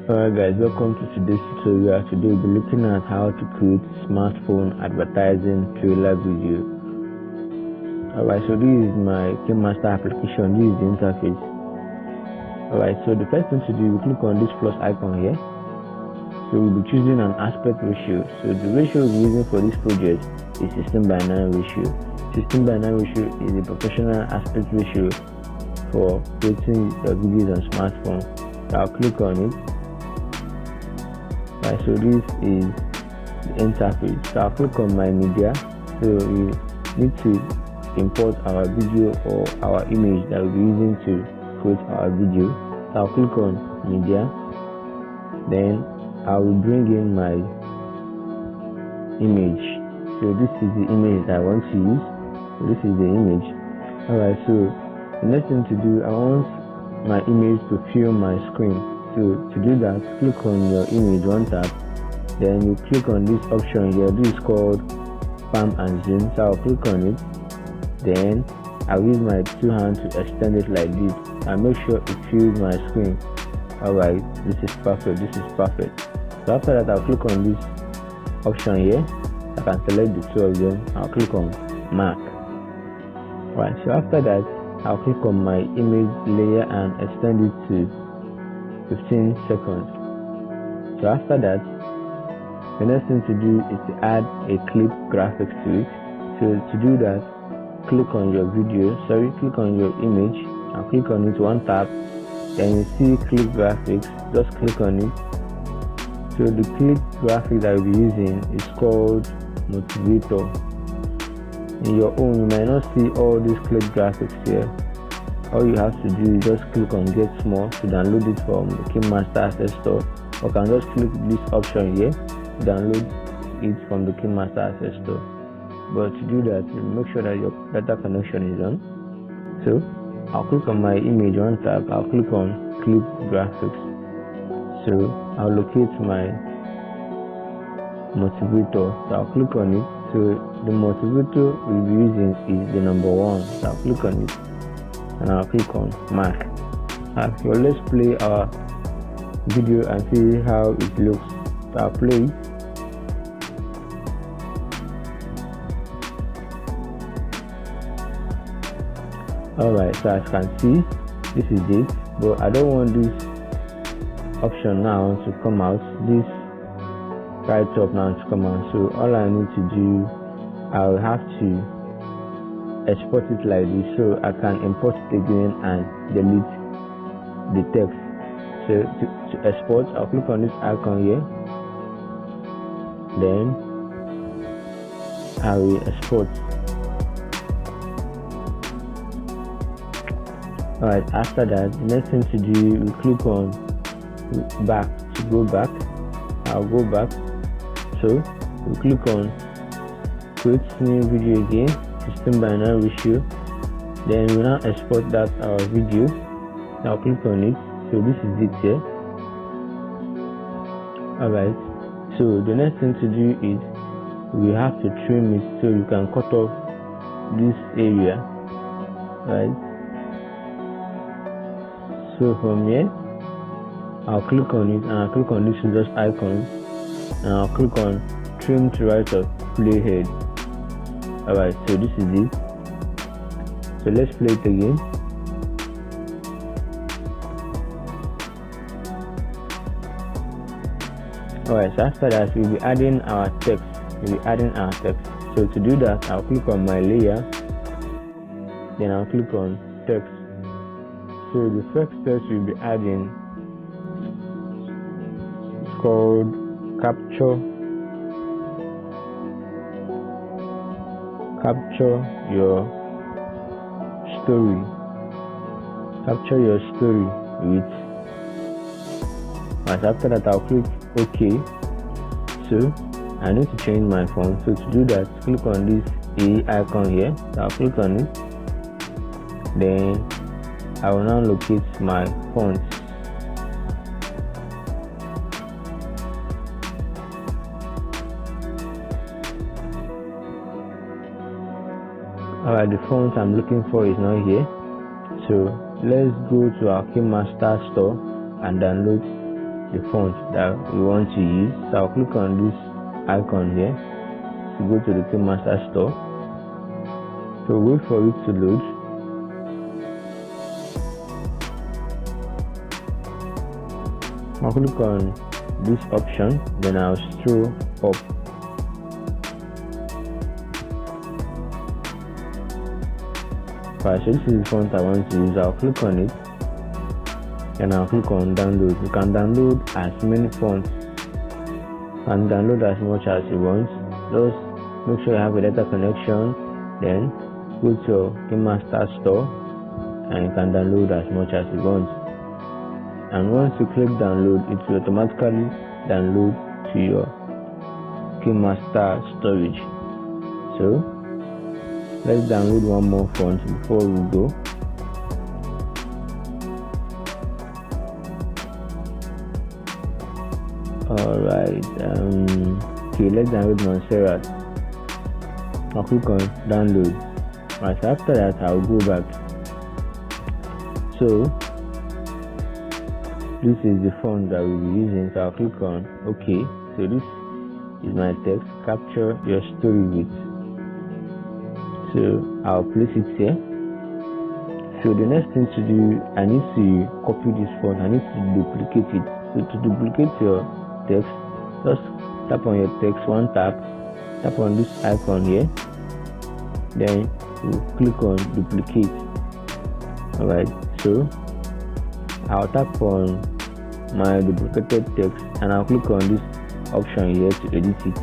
Alright guys, welcome to today's tutorial. Today we'll be looking at how to create smartphone advertising trailer video. Alright, so this is my Kinemaster application. This is the interface. Alright, so the first thing to do, we click on this plus icon here. So we'll be choosing an aspect ratio. So the ratio we're using for this project is 16:9 ratio. 16:9 ratio is a professional aspect ratio for creating videos on smartphone. So I'll click on it. Right, so this is the interface. So I'll click on my media. So we need to import our video or our image that we'll be using to create our video. So I'll click on media. Then I will bring in my image. So this is the image that I want to use. So this is the image. Alright, so the next thing to do, I want my image to fill my screen. So to do that, click on your image one tap, then you click on this option here. This is called palm and zoom. So I'll click on it, then I'll use my two hands to extend it like this and make sure it fills my screen. Alright, this is perfect. This is perfect. So after that, I'll click on this option here. I can select the two of them. I'll click on mark. Alright, so after that, I'll click on my image layer and extend it to 15 seconds. So after that, the next thing to do is to add a clip graphics to it. So to do that, click on your click on your image and click on it one tap, then you see clip graphics. Just click on it. So the clip graphic that we'll be using is called motivator. In your own, you might not see all these clip graphics here. All you have to do is just click on get small to download it from the Kinemaster Asset Store, or can just click this option here to download it from the Kinemaster Asset Store. But to do that, make sure that your data connection is on. So I'll click on my image one tap. I'll click on clip graphics. So I'll locate my motivator. So I'll click on it. So the motivator we'll be using is the number 1. So I'll click on it and I'll click on mark. So let's play our video and see how it looks. So I'll play it. Alright, so as you can see, this is it, but I don't want this option now to come out, this right up now to come out. So all I need to do, I'll have to export it like this, so I can import it again and delete the text. So to export, I'll click on this icon here, then I will export. Alright, after that, the next thing to do, we click on back to go back. I'll go back. So we click on create new video again, 16:9 ratio. Then we now export that our video. Now click on it. So this is it here. Alright, so the next thing to do is we have to trim it, so you can cut off this area. Right, so from here I'll click on it and I'll click on this just icon and I'll click on trim to right of playhead. Alright, so this is it. So let's play it again. Alright, so after that we'll be adding our text. So to do that, I'll click on my layer, then I'll click on text. So the first text we'll be adding is called capture your story. Capture your story with. Right, after that, I'll click OK. So I need to change my font. So to do that, click on this A icon here. So I'll click on it. Then I will now locate my font. Alright, the font I'm looking for is not here. So let's go to our Kinemaster store and download the font that we want to use. So I'll click on this icon here to go to the Kinemaster store. So wait for it to load. I'll click on this option, then I'll scroll up. Right, so this is the font I want to use. I'll click on it and I'll click on download. You can download as many fonts and download as much as you want. Just make sure you have a data connection, then go to your Kinemaster store and you can download as much as you want. And once you click download, it will automatically download to your Kinemaster storage. So let's download one more font before we go. Alright, okay, let's download Montserrat. I'll click on download. Right, so after that I'll go back. So this is the font that we'll be using, so I'll click on OK. So this is my text, capture your story with. So I'll place it here. So the next thing to do, I need to copy this font, I need to duplicate it. So to duplicate your text, just tap on your text, one tap on this icon here, then you click on duplicate. Alright, so I'll tap on my duplicated text and I'll click on this option here to edit it.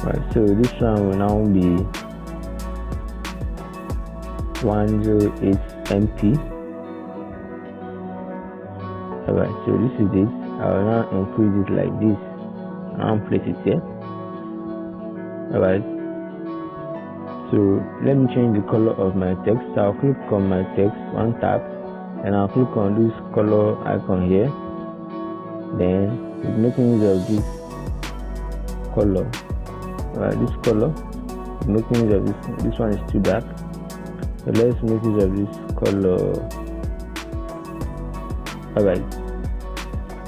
Right, so this one will now be 108 MB. Alright, so this is it. I will now increase it like this. I'll place it here. Alright, so let me change the color of my text. So I'll click on my text, one tap, and I'll click on this color icon here. Then we're making use of this color. Alright, this color, we're making use of this one is too dark. So let's make use of this color. Alright,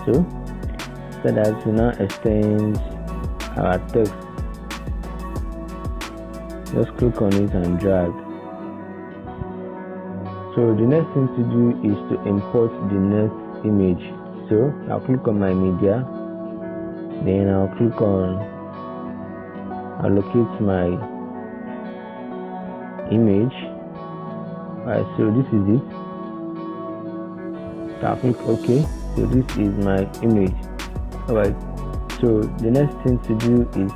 so that we now extend our text. Just click on it and drag. So the next thing to do is to import the next image. So I'll click on my media, then I'll click on allocate my image. Alright, so this is it. So I'll click OK. So this is my image. Alright, so the next thing to do is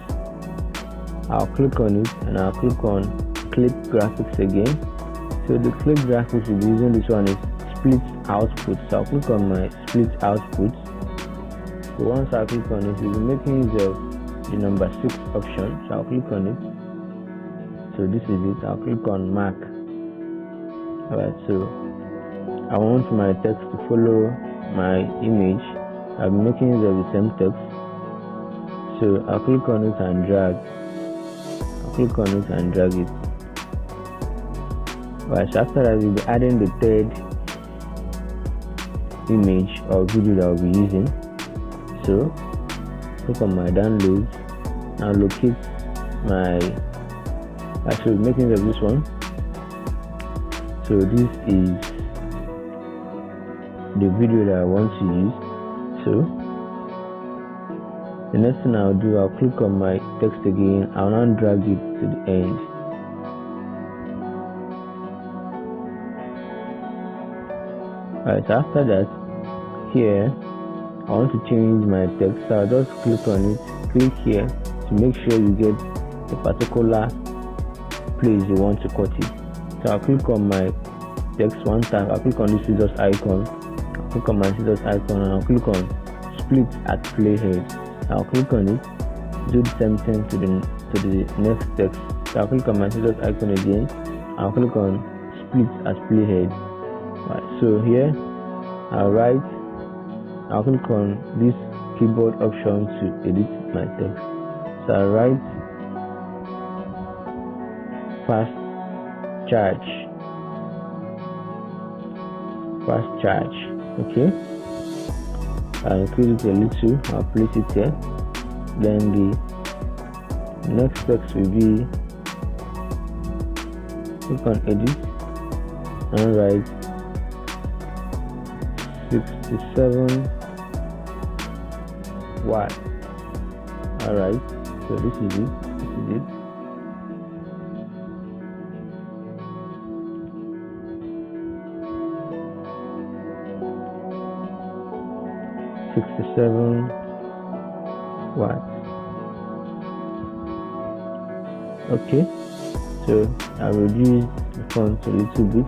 I'll click on it and I'll click on clip graphics again. So the clip graphics we'll be using, this one is split output. So I'll click on my split output. So once I click on it, we'll be making use of the number 6 option. So I'll click on it. So this is it. I'll click on mark. Alright, so I want my text to follow my image. I'll be making use of the same text. So I'll click on it and drag. I'll click on it and drag it. Right, so after that we'll be adding the third image or video that I'll be using. So click on my downloads. Now locate my actually making use of this one. So this is the video that I want to use. So the next thing I'll do, I'll click on my text again. I'll now drag it to the end. Alright, so after that, here I want to change my text. So I'll just click on it, click here to make sure you get the particular place you want to cut it. So I'll click on my text one time. I'll click on this scissors icon. Click on my scissors icon and I'll click on split at playhead. I'll click on it, do the same thing to the next text. So I'll click on my scissors icon again. I'll click on split at playhead. Right, so here I'll click on this keyboard option to edit my text. So I'll write fast charge. Okay, I'll increase it a little, I'll place it here. Then the next text will be, click on edit and write 67 Y. Alright, so this is it. 67 watts. Okay, so I'll reduce the font a little bit.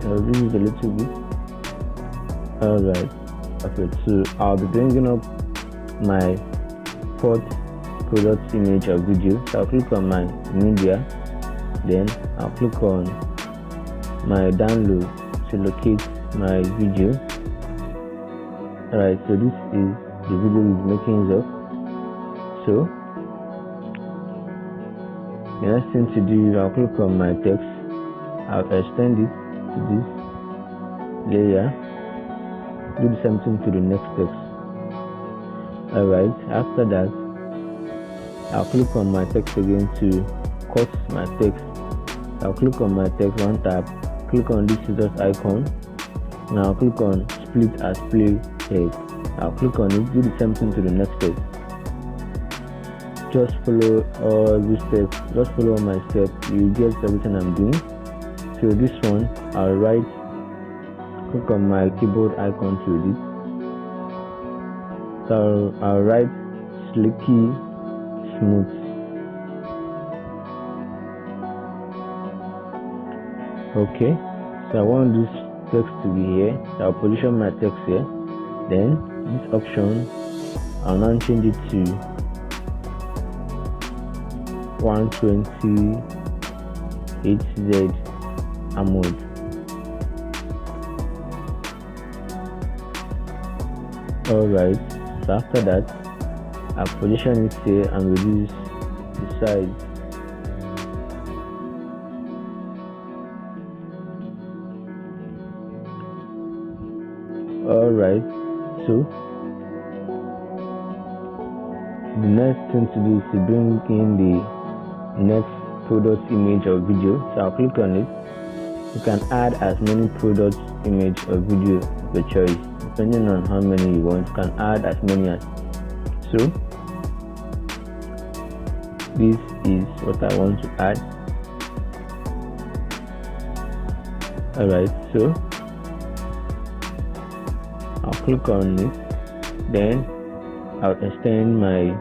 Alright, okay, so I'll be bringing up my fourth product image or video. So I'll click on my media, then I'll click on my download to locate my video. Alright, so this is the video is making up. So the next thing to do, I'll click on my text, I'll extend it to this layer, do the same thing to the next text. Alright, after that I'll click on my text again to cut my text. I'll click on my text, one tab, click on this scissors icon. Now I'll click on split as playhead. I'll click on it, do the same thing to the next text. Just follow all these steps, just follow my steps, you get everything I'm doing. So this one, I'll write, click on my keyboard icon to edit. So I'll write slicky smooth. Okay, so I want this text to be here, so I'll position my text here. Then this option, I'll now change it to 120 HZ mode. Alright, so after that I'll position it here and reduce the size. Alright, so the next thing to do is to bring in the next product image or video. So I'll click on it. You can add as many product image or video of your choice, depending on how many you want. You can add as many as. So this is what I want to add. Alright, so I'll click on it, then I'll extend my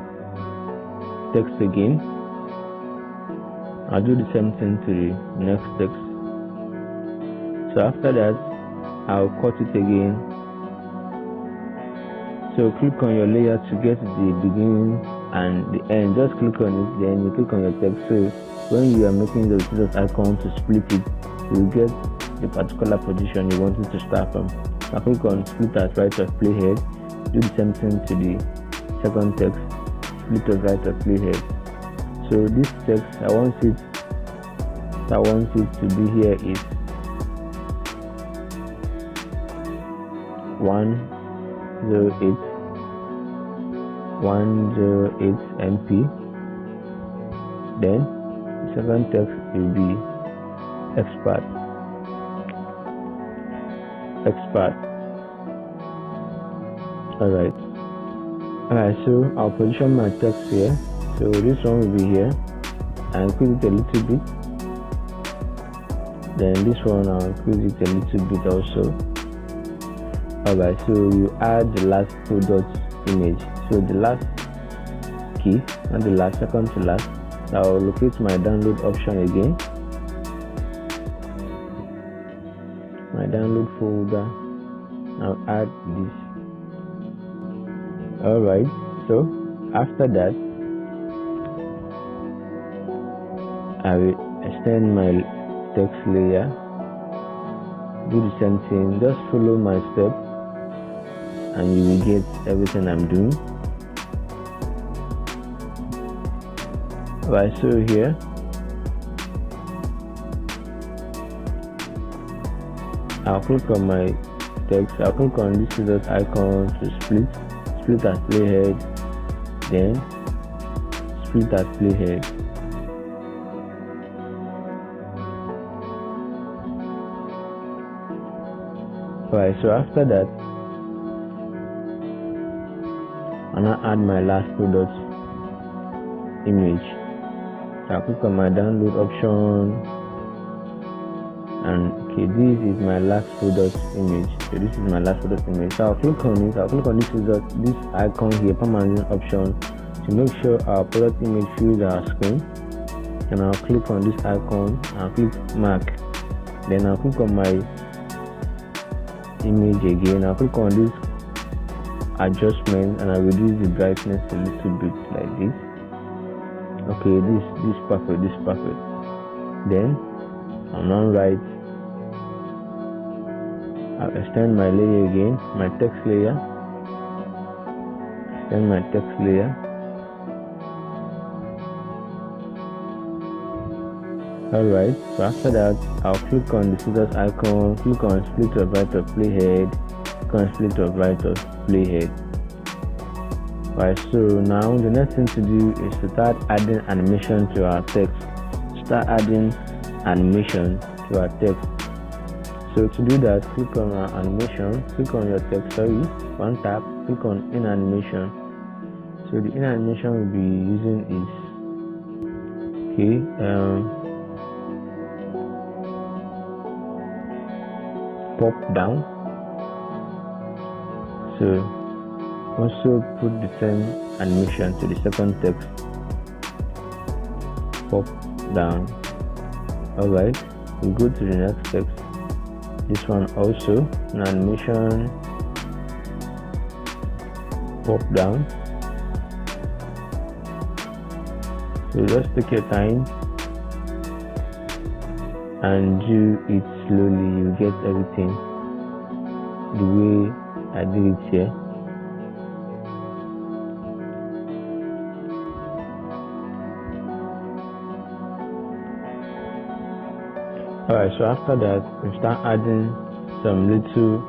text again. I'll do the same thing to the next text. So after that, I'll cut it again. So click on your layer to get the beginning and the end. Just click on it, then you click on your text. So when you are making the scissors icon to split it, you get the particular position you want it to start from. I'll click on split as right of playhead. Do the same thing to the second text, split of right of playhead. So this text, I want it to be here is 108 MP. Then the second text will be expert. Alright, so I'll position my text here. So this one will be here, and increase it a little bit. Then this one I'll increase it a little bit also. Alright, so you add the last product image. So the last key, not the last, second to last. I'll locate my download option again. My download folder. I'll add this. Alright, so after that I will extend my text layer, do the same thing, just follow my step and you will get everything I'm doing. Right, so here I'll click on my text, I'll click on this scissors icon to split split as playhead, then split as playhead. Alright, so after that, I'm gonna add my last product image. So I'll click on my download option, and okay, this is my last product image. So this is my last product image. So I'll click on it. I'll click on this icon here, permanent option, to make sure our product image fills our screen. And I'll click on this icon. I'll click mark. Then I'll click on my image again. I'll click on this adjustment, and I'll reduce the brightness a little bit like this. Okay, this is perfect. This is perfect. Then I'll now write. I'll extend my layer again, my text layer. Extend my text layer. Alright, so after that, I'll click on the scissors icon, click on split of right of playhead, click on split of right of playhead. Right, so now the next thing to do is to start adding animation to our text. Start adding animation to our text. So to do that, click on our animation, click on your text, one tab, click on in animation. So the in animation we'll be using is pop down. So also put the same animation to the second text, pop down. Alright, we go to the next text. This one also an animation, pop down. So just take your time and do it slowly. You get everything the way I did it here. Alright, so after that, we start adding some little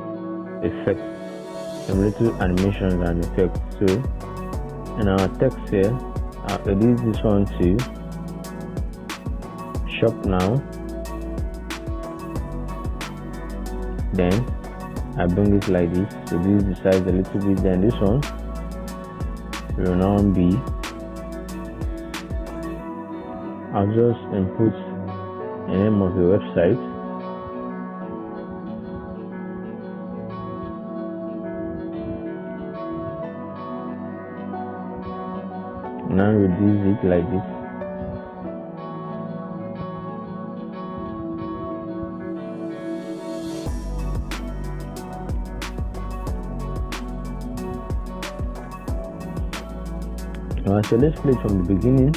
effects, some little animations and effects. So in our text here, I'll edit this one to shop now. Then I bring it like this. So this is the size a little bit. Then this one will now be, I'll just input the name of the website. Now reduce it like this. Alright, so let's play it from the beginning.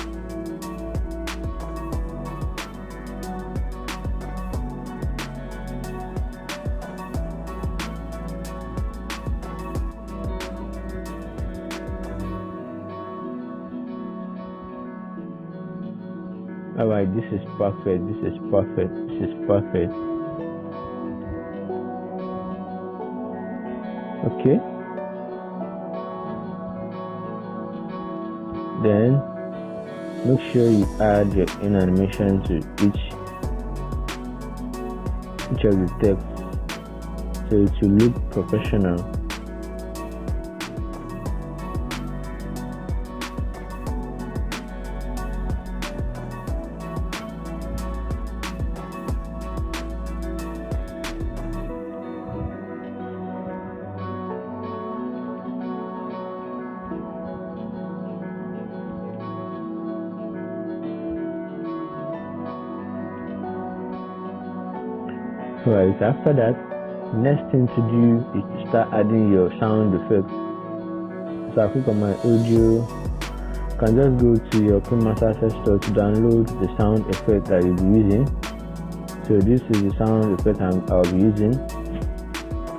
Alright, this is perfect, this is perfect, this is perfect. Okay. Then make sure you add your in animation to each of the text so it will look professional. Right, after that, the next thing to do is to start adding your sound effects. So I click on my audio. You can just go to your Kinemaster store to download the sound effect that you'll be using. So this is the sound effect I'll be using.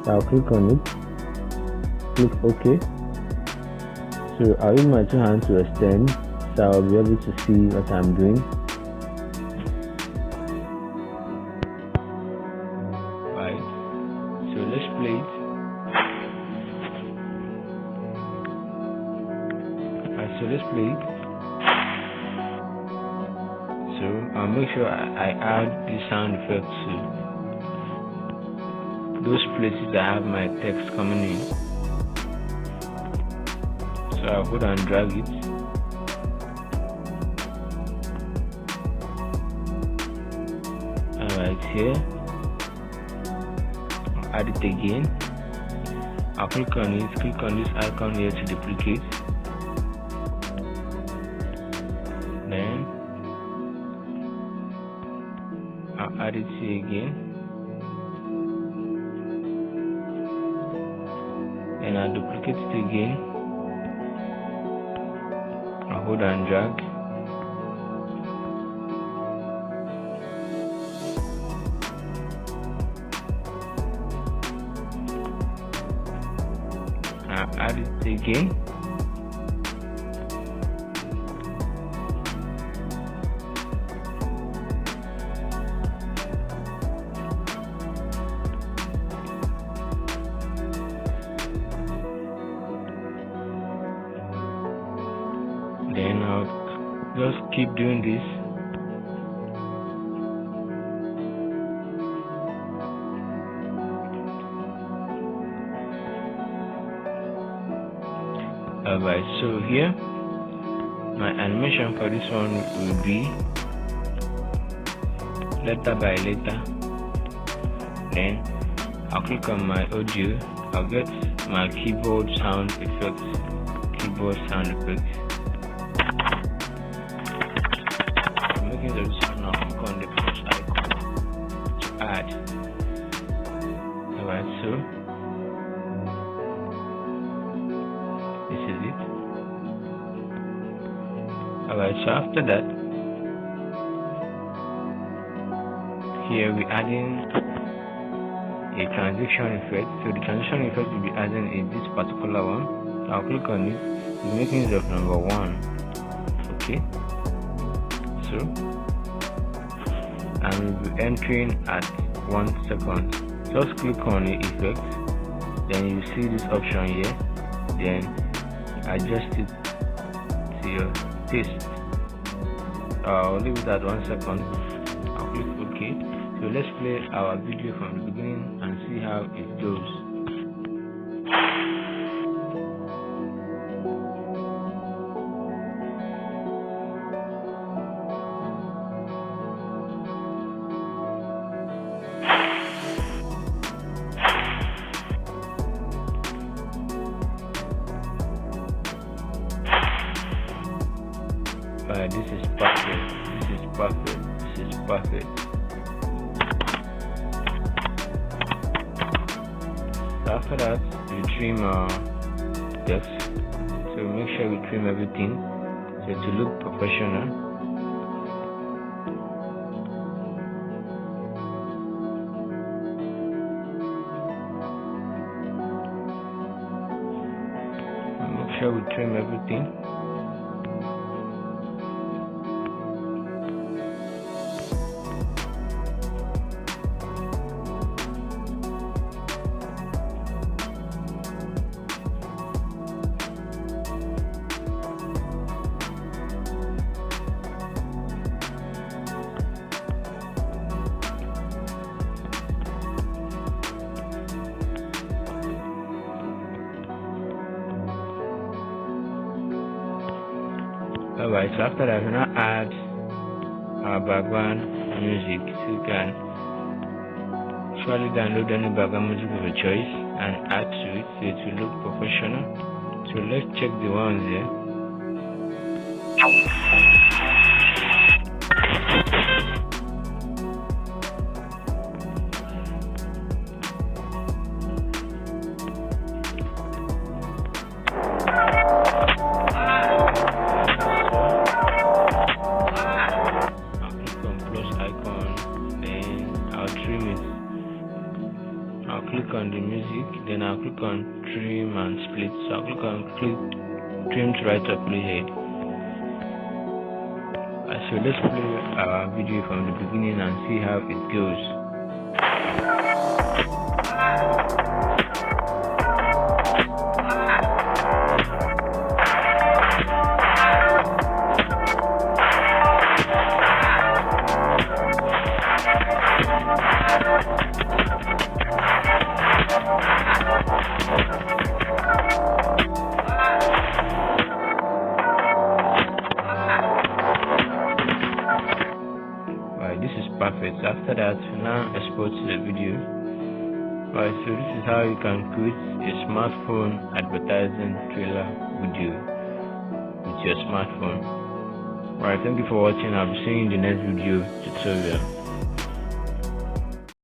So I'll click on it, click OK. So I'll use my two hands to extend, so I'll be able to see what I'm doing. Alright, so let's play it. So I'll make sure I add the sound effect to those places that have my text coming in. So I'll go and drag it. Alright, here I'll add it again. I'll click on it, click on this icon here to duplicate. Then I'll add it here again. Then I'll duplicate it again. I'll hold and drag. I'll add it again. Then I'll just keep doing this. Alright, so here my animation for this one will be letter by letter. Then I'll click on my audio. I'll get my keyboard sound effects. I'm making the result now. Click on the plus icon to add. Alright, so this is it. Alright, so after that, here we're adding a transition effect. So the transition effect we'll be adding is this particular one. So I'll click on it. We're making it of number 1. Okay. So and we'll be entering at 1 second. Just click on the effect. Then you see this option here. Then adjust it to your taste. I'll leave it at 1 second. I'll click OK. So let's play our video from the beginning and see how it goes. This is perfect. This is perfect. This is perfect. So after that, we trim our text. So make sure we trim everything so to look professional. Make sure we trim everything. Alright, so after that, we now add our background music. So you can surely download any background music of your choice and add to it so it will look professional. So let's check the ones here. I'll click on the music, then I'll click on trim and split. So I'll click on trim to right up playhead. So let's play our video from the beginning and see how it goes. Right, this is perfect. After that, now export to the video. Right, so this is how you can create a smartphone advertising trailer video with your smartphone. Right, thank you for watching. I'll be seeing you in the next video tutorial.